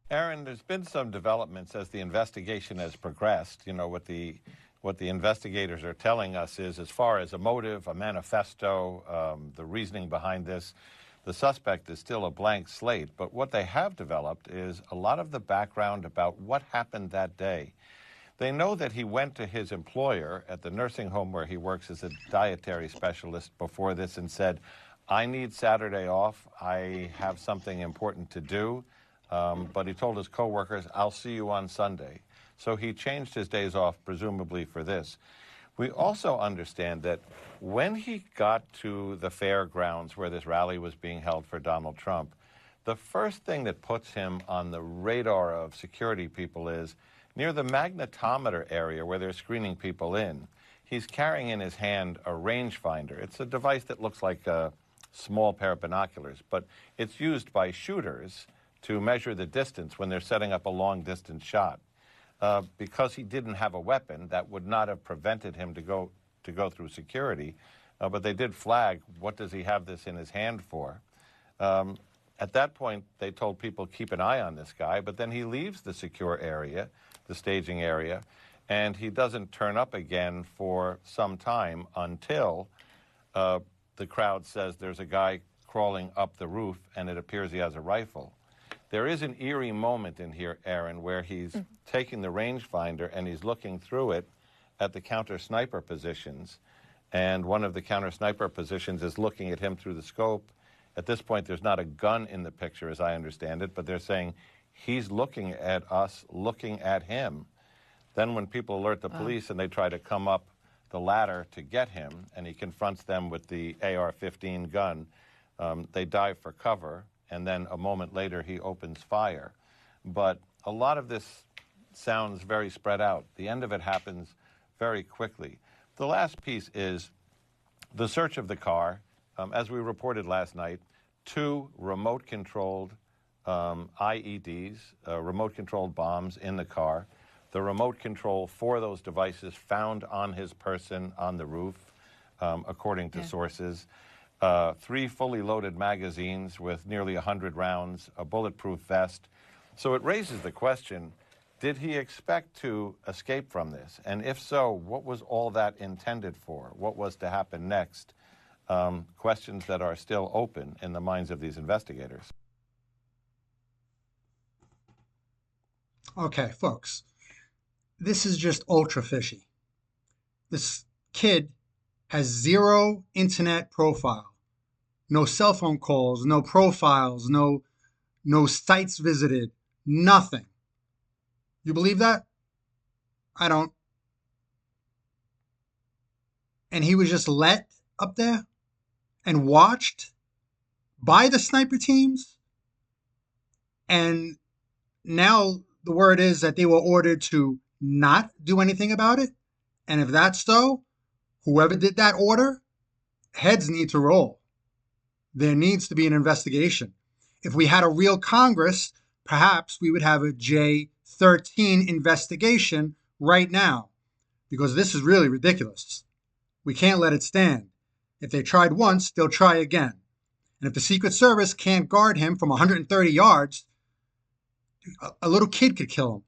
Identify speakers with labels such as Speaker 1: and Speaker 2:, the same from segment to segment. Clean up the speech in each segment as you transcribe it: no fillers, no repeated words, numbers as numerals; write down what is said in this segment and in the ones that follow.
Speaker 1: Aaron, there's been some developments as the investigation has progressed. You know, what the investigators are telling us is, as far as a motive, a manifesto, the reasoning behind this, the suspect is still a blank slate. But what they have developed is a lot of the background about what happened that day. They know that he went to his employer at the nursing home where he works as a dietary specialist before this and said, I need Saturday off. I have something important to do. But he told his coworkers, I'll see you on Sunday. So he changed his days off, presumably for this. We also understand that when he got to the fairgrounds where this rally was being held for Donald Trump, the first thing that puts him on the radar of security people is near the magnetometer area where they're screening people in. He's carrying in his hand a rangefinder. It's a device that looks like a small pair of binoculars, but it's used by shooters to measure the distance when they're setting up a long-distance shot. Because he didn't have a weapon, that would not have prevented him to go through security, but they did flag, what does he have this in his hand for? At that point, they told people, keep an eye on this guy, but then he leaves the secure area, the staging area, and he doesn't turn up again for some time until the crowd says there's a guy crawling up the roof and it appears he has a rifle. There is an eerie moment in here, Aaron, where he's taking the rangefinder and he's looking through it at the counter sniper positions. And one of the counter sniper positions is looking at him through the scope. At this point, there's not a gun in the picture, as I understand it, but they're saying he's looking at us, looking at him. Then when people alert the police and they try to come up the ladder to get him, and he confronts them with the AR-15 gun, they dive for cover. And then a moment later, he opens fire. But a lot of this sounds very spread out. The end of it happens very quickly. The last piece is the search of the car. As we reported last night, 2 remote-controlled IEDs, remote-controlled bombs in the car. The remote control for those devices found on his person on the roof, according to sources. 3 fully loaded magazines with nearly 100 rounds, a bulletproof vest. So it raises the question, did he expect to escape from this? And if so, what was all that intended for? What was to happen next? Questions that are still open in the minds of these investigators.
Speaker 2: Okay, folks, this is just ultra fishy. This kid has 0 internet profile, no cell phone calls, no profiles, no sites visited, nothing. You believe that? I don't. And he was just let up there and watched by the sniper teams. And now the word is that they were ordered to not do anything about it. And if that's so, whoever did that order, heads need to roll. There needs to be an investigation. If we had a real Congress, perhaps we would have a J13 investigation right now, because this is really ridiculous. We can't let it stand. If they tried once, they'll try again. And if the Secret Service can't guard him from 130 yards, a little kid could kill him.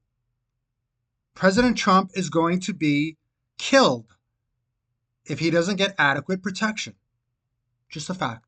Speaker 2: President Trump is going to be killed if he doesn't get adequate protection. Just a fact.